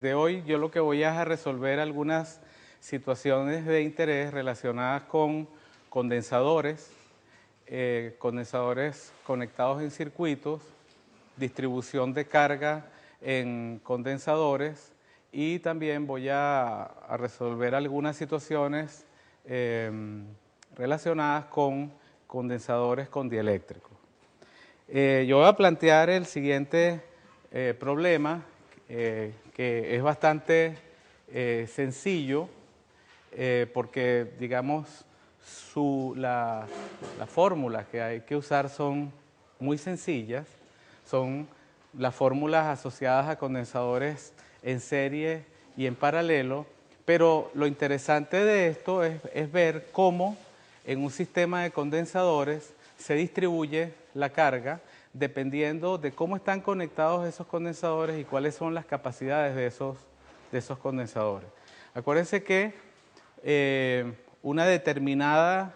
De hoy yo lo que voy a resolver algunas situaciones de interés relacionadas con condensadores, condensadores conectados en circuitos, distribución de carga en condensadores y también voy a resolver algunas situaciones relacionadas con condensadores con dieléctricos. Yo voy a plantear el siguiente problema, que es bastante sencillo, porque, digamos, las fórmulas que hay que usar son muy sencillas, son las fórmulas asociadas a condensadores en serie y en paralelo, pero lo interesante de esto es ver cómo en un sistema de condensadores se distribuye la carga dependiendo de cómo están conectados esos condensadores y cuáles son las capacidades de esos condensadores. Acuérdense que una determinada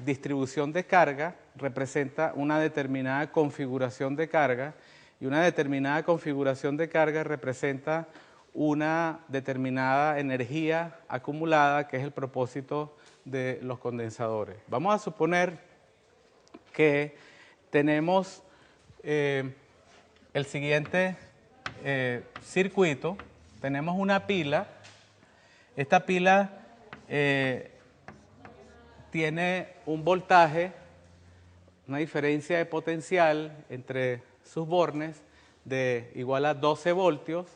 distribución de carga representa una determinada configuración de carga y una determinada configuración de carga representa una determinada energía acumulada, que es el propósito de los condensadores. Vamos a suponer que tenemos el siguiente circuito. Tenemos una pila. Esta pila tiene un voltaje, una diferencia de potencial entre sus bornes de igual a 12 voltios.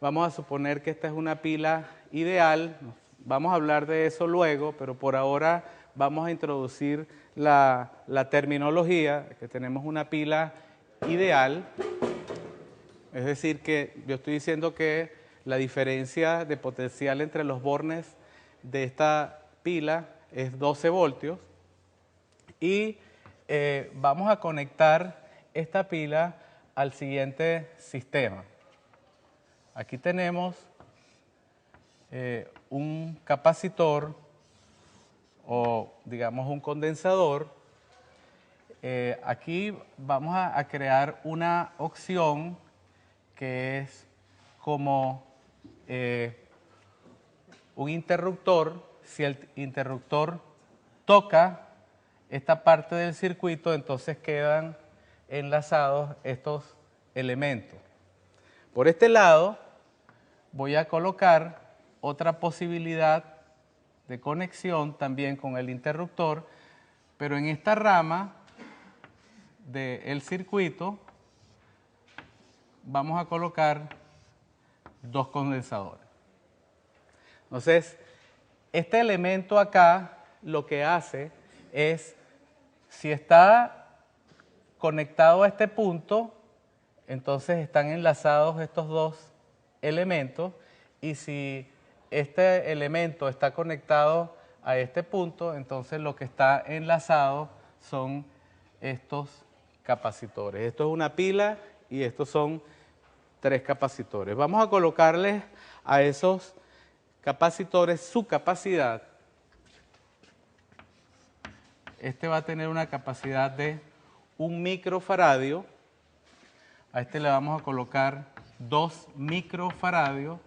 Vamos a suponer que esta es una pila ideal. Vamos a hablar de eso luego, pero por ahora vamos a introducir la terminología, que tenemos una pila ideal. Es decir, que yo estoy diciendo que la diferencia de potencial entre los bornes de esta pila es 12 voltios. Y vamos a conectar esta pila al siguiente sistema. Aquí tenemos un capacitor o digamos un condensador. Aquí vamos a crear una opción que es como un interruptor. Si el interruptor toca esta parte del circuito, entonces quedan enlazados estos elementos. Por este lado voy a colocar otra posibilidad de conexión también con el interruptor, pero en esta rama del circuito vamos a colocar dos condensadores. Entonces, este elemento acá lo que hace es, si está conectado a este punto, entonces están enlazados estos dos elementos, y si este elemento está conectado a este punto, entonces lo que está enlazado son estos capacitores. Esto es una pila y estos son 3 capacitores. Vamos a colocarles a esos capacitores su capacidad. Este va a tener una capacidad de 1 microfaradio. A este le vamos a colocar 2 microfaradios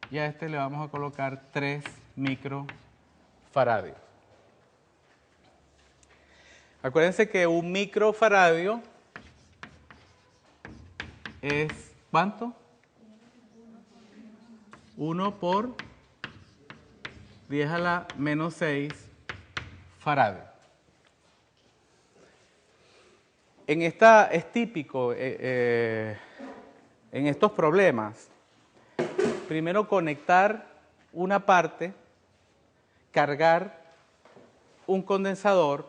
y a este le vamos a colocar 3 microfaradios. Acuérdense que 1 microfaradio es ¿cuánto? 1 por 10 a la menos 6 faradios. Es típico en estos problemas, primero conectar una parte, cargar un condensador,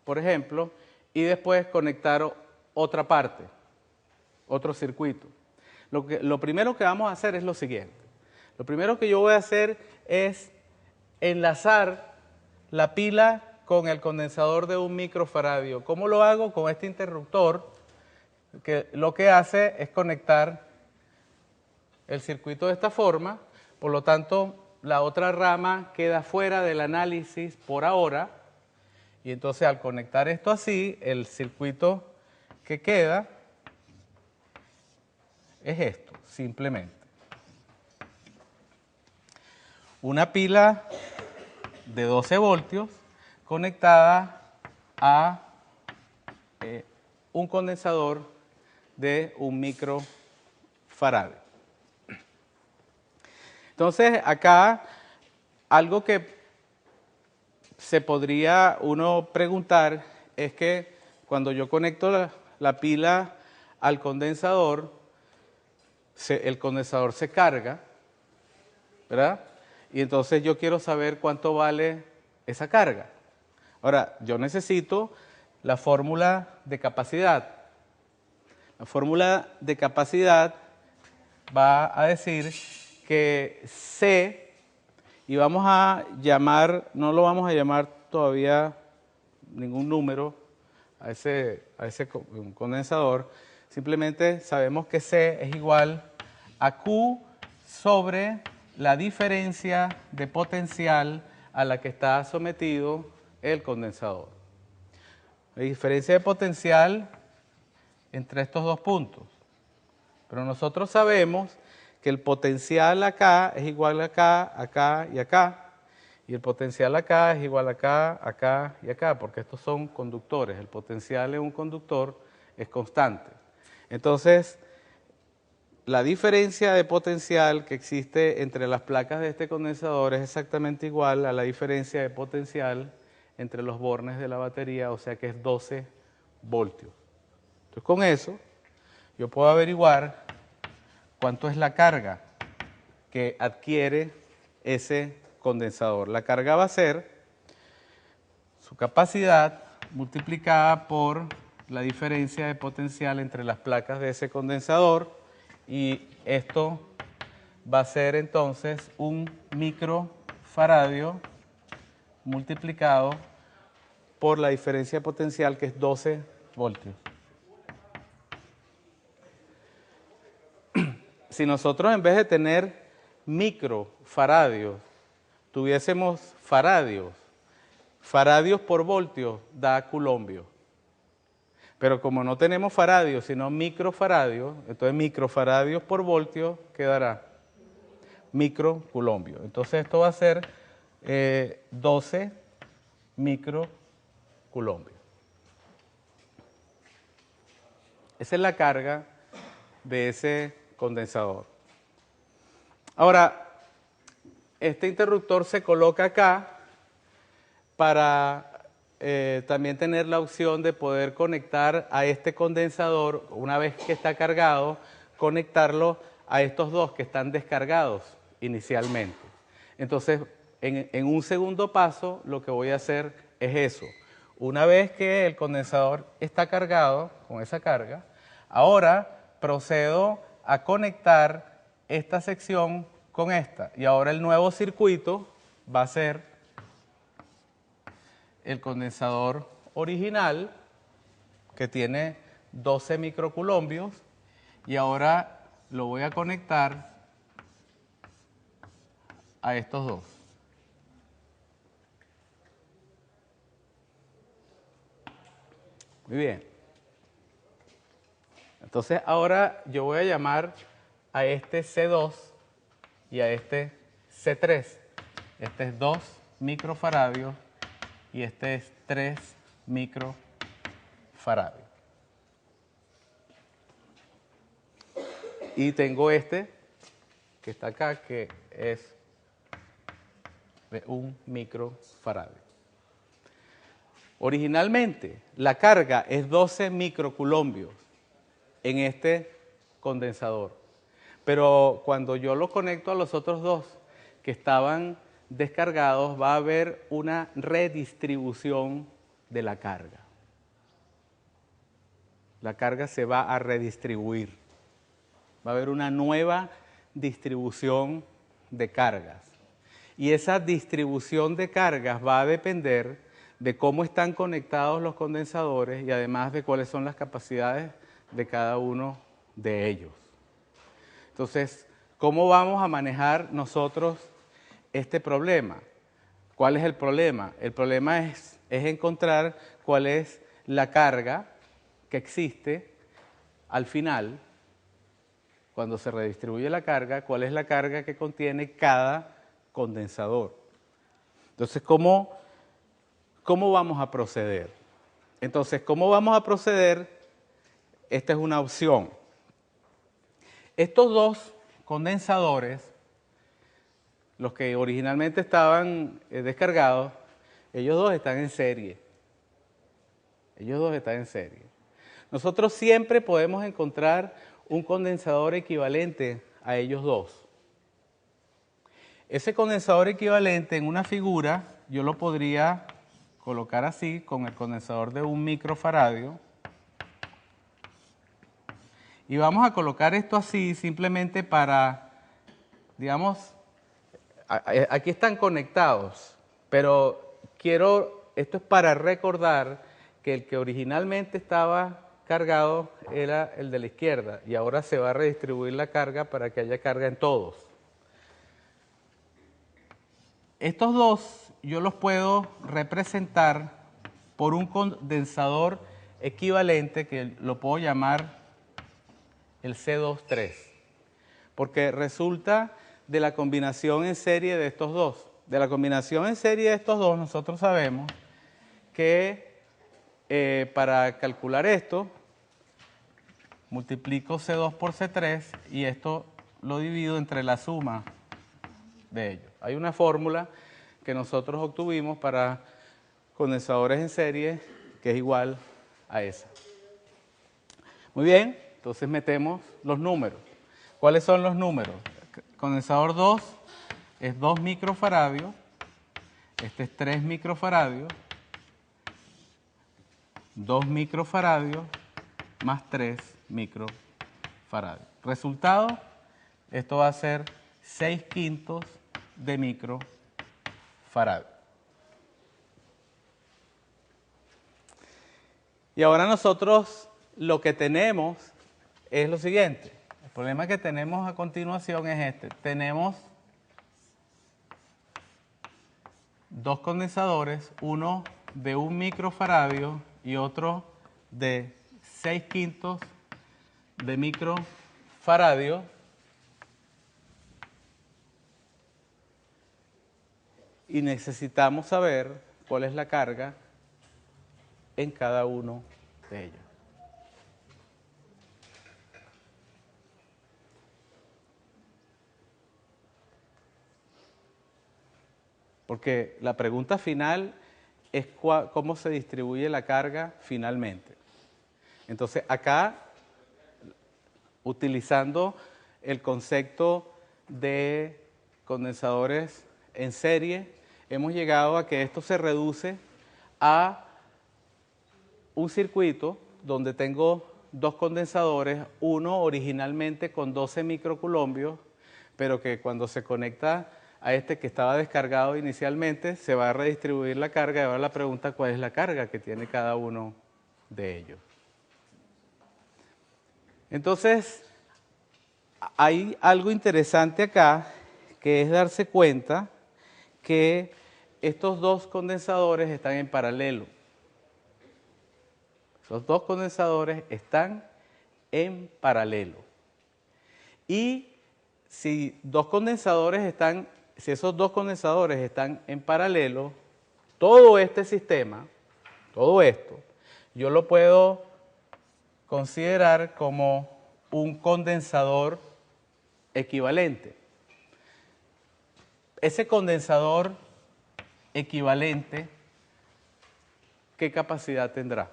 por ejemplo, y después conectar otra parte, otro circuito. Lo primero que vamos a hacer es lo siguiente. Lo primero que yo voy a hacer es enlazar la pila con el condensador de 1 microfaradio. ¿Cómo lo hago? Con este interruptor, que lo que hace es conectar el circuito de esta forma. Por lo tanto, la otra rama queda fuera del análisis por ahora, y entonces al conectar esto así, el circuito que queda es esto, simplemente. Una pila de 12 voltios conectada a un condensador de 1 microfarad. Entonces, acá algo que se podría uno preguntar es que cuando yo conecto la pila al condensador, el condensador se carga, ¿verdad? Y entonces yo quiero saber cuánto vale esa carga. Ahora, yo necesito la fórmula de capacidad. La fórmula de capacidad va a decir que C, y vamos a llamar, no lo vamos a llamar todavía ningún número a ese condensador, simplemente sabemos que C es igual a Q sobre la diferencia de potencial a la que está sometido el condensador. La diferencia de potencial entre estos dos puntos. Pero nosotros sabemos que el potencial acá es igual a acá, acá y acá. Y el potencial acá es igual a acá, acá y acá, porque estos son conductores. El potencial en un conductor es constante. Entonces, la diferencia de potencial que existe entre las placas de este condensador es exactamente igual a la diferencia de potencial entre los bornes de la batería, o sea que es 12 voltios. Entonces, con eso, yo puedo averiguar cuánto es la carga que adquiere ese condensador. La carga va a ser su capacidad multiplicada por la diferencia de potencial entre las placas de ese condensador, y esto va a ser entonces 1 microfaradio multiplicado por la diferencia de potencial, que es 12 voltios. Si nosotros en vez de tener microfaradios tuviésemos faradios, faradios por voltio da culombio. Pero como no tenemos faradios, sino microfaradios, entonces microfaradios por voltio quedará microculombio. Entonces esto va a ser 12 microculombio. Esa es la carga de ese condensador. Ahora, este interruptor se coloca acá para también tener la opción de poder conectar a este condensador, una vez que está cargado, conectarlo a estos dos que están descargados inicialmente. Entonces, en un segundo paso, lo que voy a hacer es eso. Una vez que el condensador está cargado con esa carga, ahora procedo a conectar esta sección con esta. Y ahora el nuevo circuito va a ser el condensador original, que tiene 12 microculombios, y ahora lo voy a conectar a estos dos. Muy bien. Entonces ahora yo voy a llamar a este C2 y a este C3. Este es 2 microfaradios y este es 3 microfaradios. Y tengo este que está acá, que es de 1 microfaradio. Originalmente, la carga es 12 microculombios en este condensador. Pero cuando yo lo conecto a los otros dos que estaban descargados, va a haber una redistribución de la carga. La carga se va a redistribuir. Va a haber una nueva distribución de cargas. Y esa distribución de cargas va a depender de cómo están conectados los condensadores y además de cuáles son las capacidades de cada uno de ellos. Entonces, ¿cómo vamos a manejar nosotros este problema? ¿Cuál es el problema? El problema es encontrar cuál es la carga que existe al final cuando se redistribuye la carga, cuál es la carga que contiene cada condensador. Entonces, ¿cómo vamos a proceder? Entonces, ¿cómo vamos a proceder? Esta es una opción. Estos dos condensadores, los que originalmente estaban descargados, ellos dos están en serie. Ellos dos están en serie. Nosotros siempre podemos encontrar un condensador equivalente a ellos dos. Ese condensador equivalente en una figura yo lo podría colocar así con el condensador de 1 microfaradio. Y vamos a colocar esto así simplemente para, digamos, aquí están conectados, pero esto es para recordar que el que originalmente estaba cargado era el de la izquierda y ahora se va a redistribuir la carga para que haya carga en todos. Estos dos yo los puedo representar por un condensador equivalente que lo puedo llamar el C23, porque resulta de la combinación en serie de estos dos. De la combinación en serie de estos dos nosotros sabemos que para calcular esto multiplico C2 por C3 y esto lo divido entre la suma de ellos. Hay una fórmula que nosotros obtuvimos para condensadores en serie que es igual a esa. Muy bien, entonces metemos los números. ¿Cuáles son los números? Condensador 2 es 2 microfaradios, este es 3 microfaradios, 2 microfaradios más 3 microfaradios. Resultado, esto va a ser 6/5 de microfaradio. Y ahora nosotros lo que tenemos es lo siguiente. El problema que tenemos a continuación es este. Tenemos dos condensadores, uno de 1 microfaradio y otro de 6/5 de microfaradio. Y necesitamos saber cuál es la carga en cada uno de ellos. Porque la pregunta final es cómo se distribuye la carga finalmente. Entonces, acá, utilizando el concepto de condensadores en serie, hemos llegado a que esto se reduce a un circuito donde tengo dos condensadores, uno originalmente con 12 microcoulombios, pero que cuando se conecta a este que estaba descargado inicialmente, se va a redistribuir la carga. Y ahora la pregunta, ¿cuál es la carga que tiene cada uno de ellos? Entonces, hay algo interesante acá, que es darse cuenta que estos dos condensadores están en paralelo. Esos dos condensadores están en paralelo. Y si esos dos condensadores están en paralelo, todo este sistema, todo esto, yo lo puedo considerar como un condensador equivalente. Ese condensador equivalente, ¿qué capacidad tendrá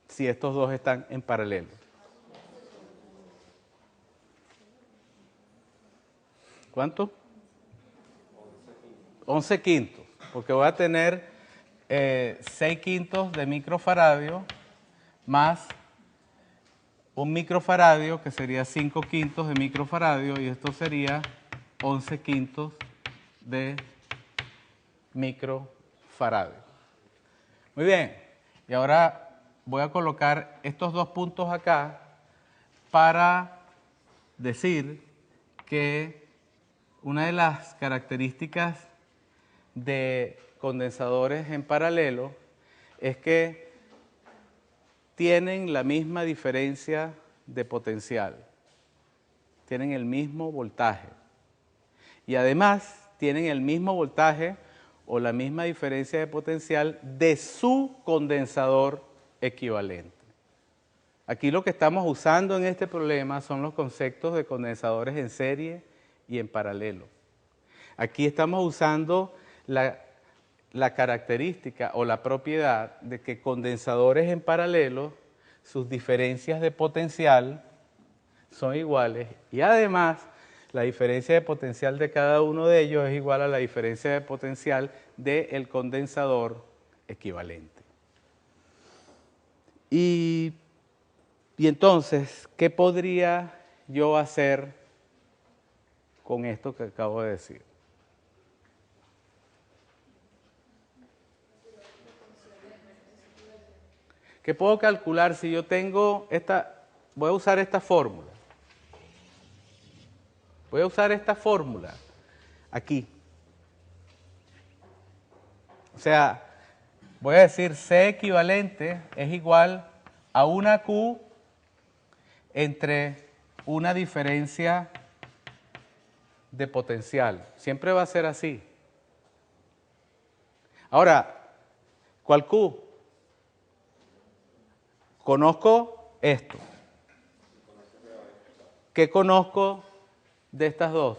si estos dos están en paralelo? ¿Cuánto? 11/5, porque voy a tener 6/5 de microfaradio más 1 microfaradio, que sería 5/5 de microfaradio, y esto sería 11/5 de microfaradio. Muy bien, y ahora voy a colocar estos dos puntos acá para decir que una de las características de condensadores en paralelo es que tienen la misma diferencia de potencial. tienen el mismo voltaje. Y además tienen el mismo voltaje o la misma diferencia de potencial de su condensador equivalente. Aquí lo que estamos usando en este problema son los conceptos de condensadores en serie y en paralelo. Aquí estamos usando la característica o la propiedad de que condensadores en paralelo, sus diferencias de potencial son iguales y además la diferencia de potencial de cada uno de ellos es igual a la diferencia de potencial del condensador equivalente. Y entonces, ¿qué podría yo hacer con esto que acabo de decir? ¿Qué puedo calcular si yo tengo esta? Voy a usar esta fórmula. Voy a usar esta fórmula aquí. O sea, voy a decir C equivalente es igual a una Q entre una diferencia de potencial. Siempre va a ser así. Ahora, ¿cuál Q? Conozco esto. ¿Qué conozco de estas dos?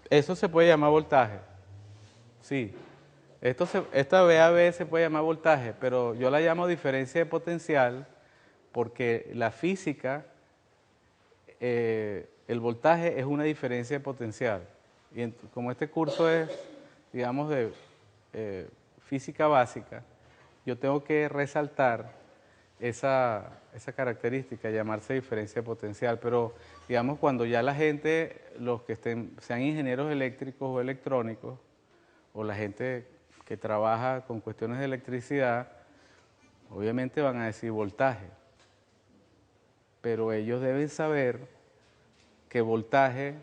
Eso se puede llamar voltaje. Sí. Esta VAB se puede llamar voltaje, pero yo la llamo diferencia de potencial porque la física, el voltaje es una diferencia de potencial. Y como este curso es, digamos, de física básica, yo tengo que resaltar esa característica, llamarse diferencia de potencial. Pero, digamos, cuando ya la gente, los que sean ingenieros eléctricos o electrónicos, o la gente que trabaja con cuestiones de electricidad, obviamente van a decir voltaje. Pero ellos deben saber que voltaje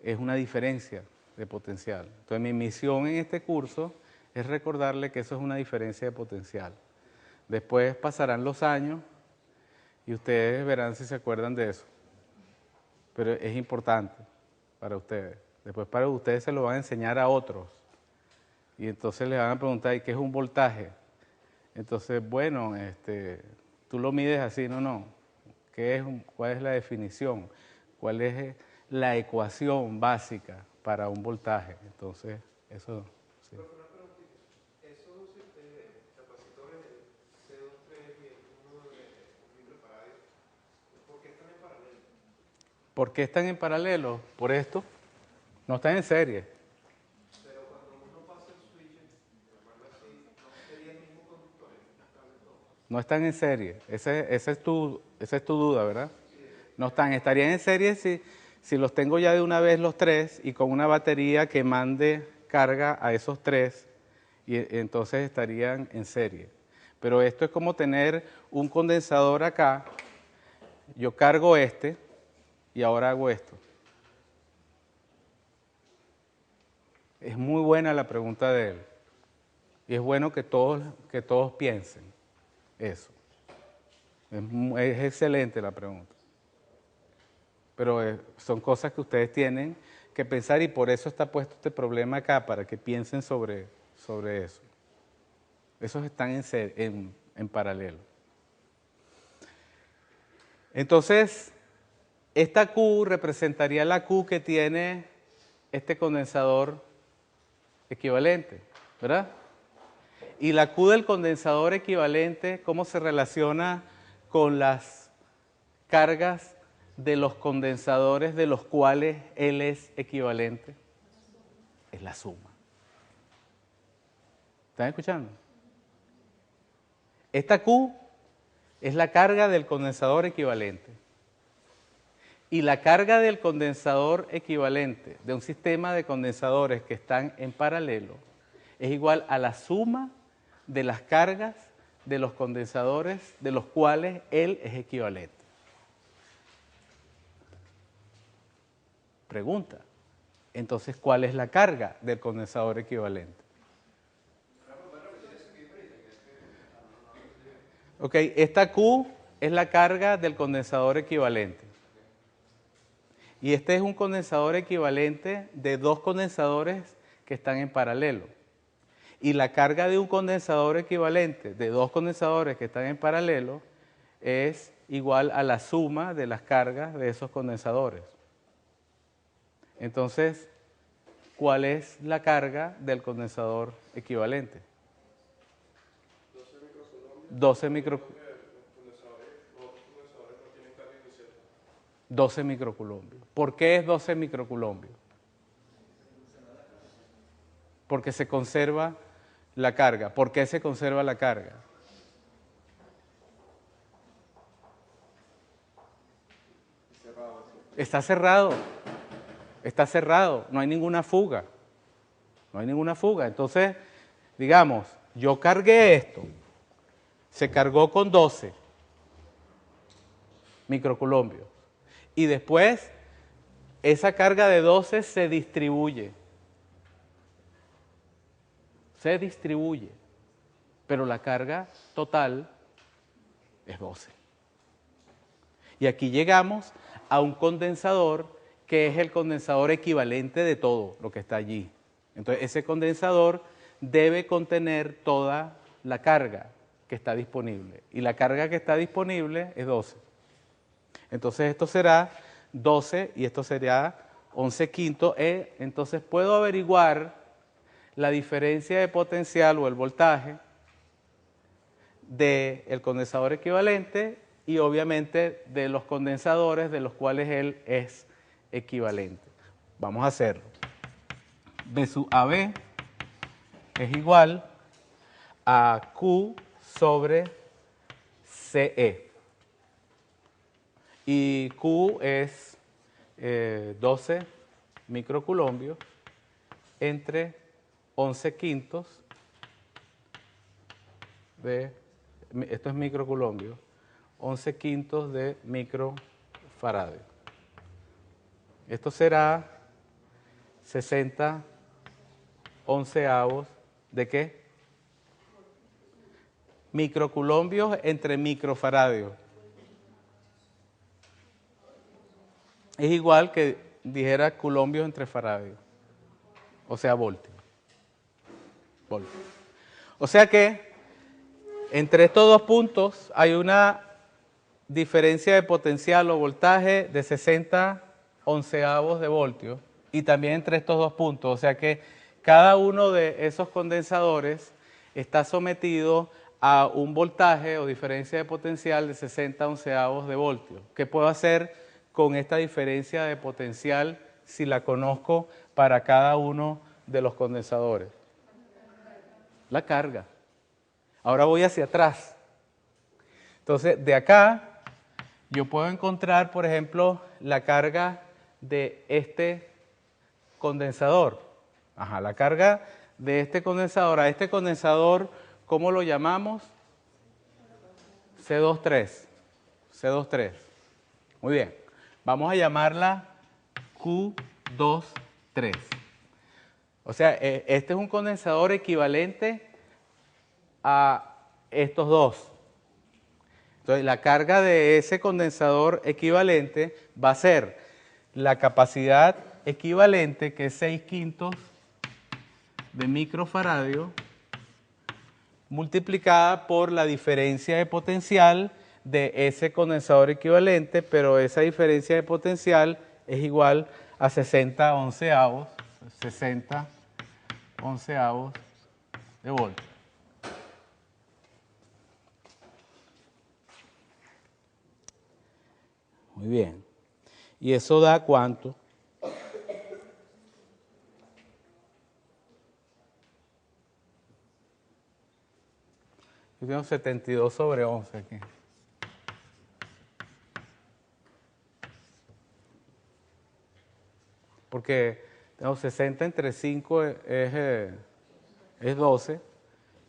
es una diferencia de potencial. Entonces mi misión en este curso es recordarle que eso es una diferencia de potencial. Después pasarán los años y ustedes verán si se acuerdan de eso. Pero es importante para ustedes. Después para ustedes se lo van a enseñar a otros. Y entonces les van a preguntar, ¿y qué es un voltaje? Entonces, bueno, tú lo mides así, no. ¿Cuál es la definición? ¿Cuál es la ecuación básica para un voltaje? Entonces, eso sí. Pero una preguntita, esos capacitores, el C23 y el 1 de un microfaradio, ¿por qué están en paralelo? ¿Por qué están en paralelo? Por esto. No están en serie. Pero cuando uno pasa el switch, llamarlo así, ¿no sería el mismo conductor en estas cables todos? No están en serie. Esa es tu duda, ¿verdad? No están. Estarían en serie si los tengo ya de una vez los tres y con una batería que mande carga a esos tres y entonces estarían en serie. Pero esto es como tener un condensador acá, yo cargo y ahora hago esto. Es muy buena la pregunta de él y es bueno que todos piensen eso. Es excelente la pregunta. Pero son cosas que ustedes tienen que pensar y por eso está puesto este problema acá, para que piensen sobre eso. Esos están en paralelo. Entonces, esta Q representaría la Q que tiene este condensador equivalente, ¿verdad? Y la Q del condensador equivalente, ¿cómo se relaciona con las cargas de los condensadores de los cuales él es equivalente? Es la suma. ¿Están escuchando? Esta Q es la carga del condensador equivalente. Y la carga del condensador equivalente de un sistema de condensadores que están en paralelo es igual a la suma de las cargas de los condensadores de los cuales él es equivalente. Pregunta. Entonces, ¿cuál es la carga del condensador equivalente? Ok, esta Q es la carga del condensador equivalente. Y este es un condensador equivalente de dos condensadores que están en paralelo. Y la carga de un condensador equivalente de dos condensadores que están en paralelo es igual a la suma de las cargas de esos condensadores. Entonces, ¿cuál es la carga del condensador equivalente? 12 microcoulombios. 12 microcoulombios. ¿Por qué es 12 microcoulombios? Porque se conserva la carga. ¿Por qué se conserva la carga? Está cerrado. Está cerrado. No hay ninguna fuga. No hay ninguna fuga. Entonces, digamos, yo cargué esto. Se cargó con 12 microcoulombios. Y después, esa carga de 12 se distribuye. Se distribuye. Pero la carga total es 12. Y aquí llegamos a un condensador que es el condensador equivalente de todo lo que está allí. Entonces, ese condensador debe contener toda la carga que está disponible. Y la carga que está disponible es 12. Entonces, esto será 12 y esto sería 11 quintos. Entonces, puedo averiguar la diferencia de potencial o el voltaje del condensador equivalente y obviamente de los condensadores de los cuales él es equivalente. Vamos a hacerlo. B sub AB es igual a Q sobre CE. Y Q es 12 microcoulombios entre 11 quintos de, esto es microcoulombios, 11 quintos de microfaradio. Esto será 60 onceavos ¿de qué? Microcoulombios entre microfaradios. Es igual que dijera coulombios entre faradios. O sea, voltios. O sea que entre estos dos puntos hay una diferencia de potencial o voltaje de 60 onceavos de voltio y también entre estos dos puntos. O sea que cada uno de esos condensadores está sometido a un voltaje o diferencia de potencial de 60 onceavos de voltio. ¿Qué puedo hacer con esta diferencia de potencial si la conozco para cada uno de los condensadores? La carga. Ahora voy hacia atrás. Entonces, de acá yo puedo encontrar, por ejemplo, la carga de este condensador. Ajá, la carga de este condensador. A este condensador, ¿cómo lo llamamos? C23. C23. Muy bien. Vamos a llamarla Q23. O sea, este es un condensador equivalente a estos dos. Entonces, la carga de ese condensador equivalente va a ser la capacidad equivalente, que es 6 quintos de microfaradio, multiplicada por la diferencia de potencial de ese condensador equivalente, pero esa diferencia de potencial es igual a 60 onceavos de voltio. Muy bien. ¿Y eso da cuánto? Yo tengo 72 sobre 11 aquí. Porque tengo 60 entre 5 es 12.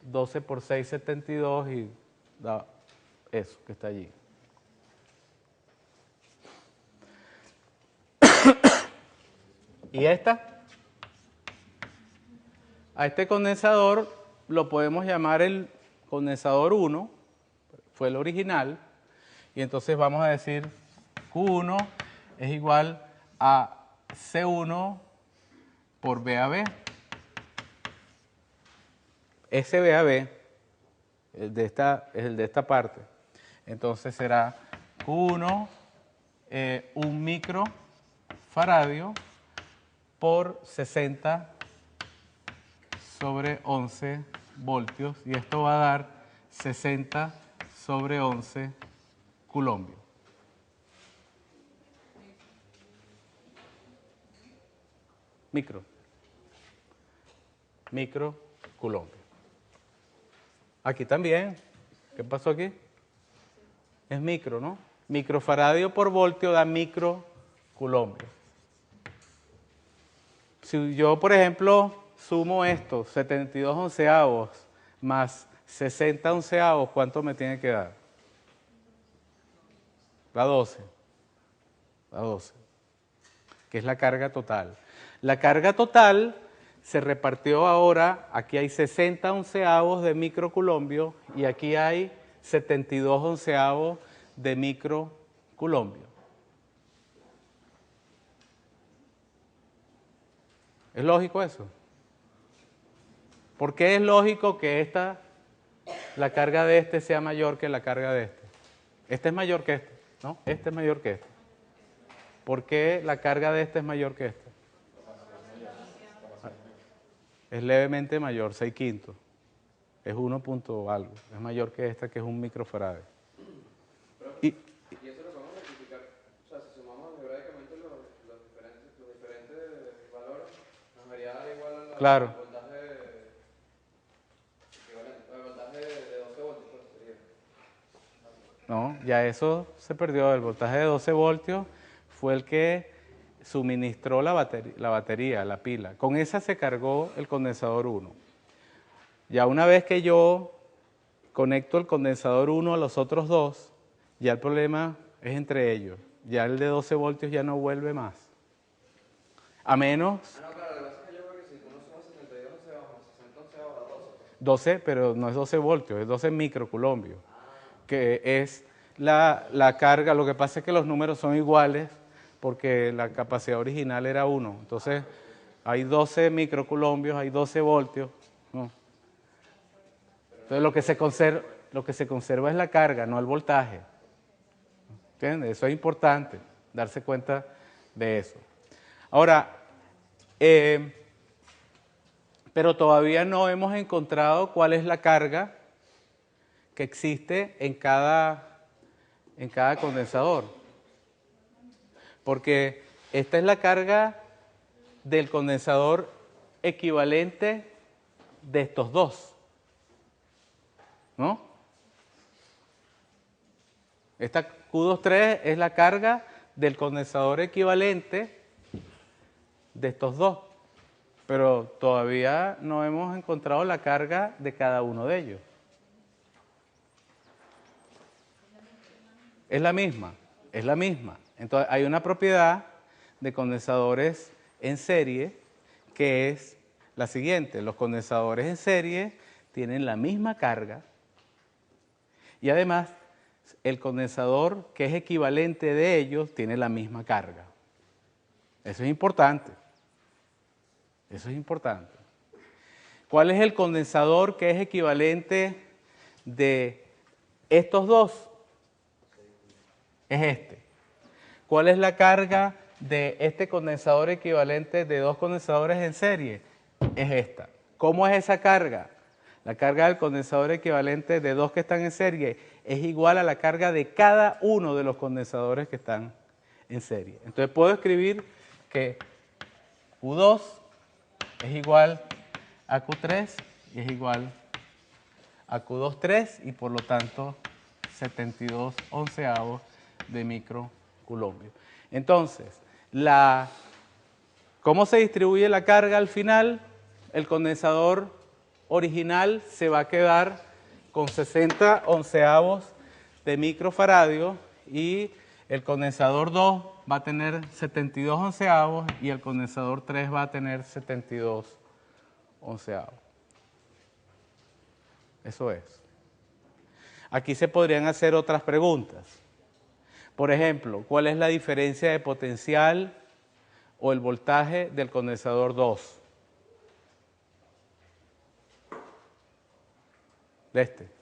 12 por 6, 72 y da eso que está allí. ¿Y esta? A este condensador lo podemos llamar el condensador 1, fue el original, y entonces vamos a decir Q1 es igual a C1 por VAB. Ese VAB, el de esta parte, entonces será Q1, 1 microfaradio por 60 sobre 11 voltios, y esto va a dar 60 sobre 11 coulombios. Micro coulombios. Aquí también. ¿Qué pasó aquí? Es micro, ¿no? Microfaradio por voltio da micro coulombios. Si yo, por ejemplo, sumo esto, 72 onceavos más 60 onceavos, ¿cuánto me tiene que dar? Da 12. Da 12. Que es la carga total. La carga total se repartió ahora, aquí hay 60 onceavos de microcoulombios y aquí hay 72 onceavos de microcoulombios. ¿Es lógico eso? ¿Por qué es lógico que la carga de este sea mayor que la carga de este? Este es mayor que este, ¿no? Este es mayor que este. ¿Por qué la carga de este es mayor que este? Es levemente mayor, 6/5. Es 1 punto algo. Es mayor que esta, que es un microfaradio. ¿Y eso lo podemos multiplicar? O sea, si sumamos algebraicamente los diferentes valores, nos daría igual al Claro. voltaje equivalente, al voltaje de 12 voltios, pues sería. No, ya eso se perdió. El voltaje de 12 voltios fue el que suministró la batería, la pila. Con esa se cargó el condensador 1. Ya una vez que yo conecto el condensador 1 a los otros dos, ya el problema es entre ellos. Ya el de 12 voltios ya no vuelve más. A menos... No, claro, lo que pasa es que yo creo que si uno suma 72 onceavos más 60 onceavos a 12. 12, pero no es 12 voltios, es 12 microcoulombios, que es la carga. Lo que pasa es que los números son iguales porque la capacidad original era 1. Entonces, hay 12 microcoulombios, hay 12 voltios. ¿No? Entonces, lo que se conserva es la carga, no el voltaje. ¿Entiendes? Eso es importante, darse cuenta de eso. Ahora, pero todavía no hemos encontrado cuál es la carga que existe en cada condensador. Porque esta es la carga del condensador equivalente de estos dos, ¿no? Esta Q23 es la carga del condensador equivalente de estos dos, pero todavía no hemos encontrado la carga de cada uno de ellos. Es la misma, es la misma. Entonces, hay una propiedad de condensadores en serie que es la siguiente. Los condensadores en serie tienen la misma carga y además el condensador que es equivalente de ellos tiene la misma carga. Eso es importante. Eso es importante. ¿Cuál es el condensador que es equivalente de estos dos? Es este. ¿Cuál es la carga de este condensador equivalente de dos condensadores en serie? Es esta. ¿Cómo es esa carga? La carga del condensador equivalente de dos que están en serie es igual a la carga de cada uno de los condensadores que están en serie. Entonces puedo escribir que Q2 es igual a Q3 y es igual a Q23 y por lo tanto 72 onceavos de microcoulombios. Entonces, ¿cómo se distribuye la carga al final? El condensador original se va a quedar con 60 onceavos de microfaradio y el condensador 2 va a tener 72 onceavos y el condensador 3 va a tener 72 onceavos. Eso es. Aquí se podrían hacer otras preguntas. Por ejemplo, ¿cuál es la diferencia de potencial o el voltaje del condensador 2? De este.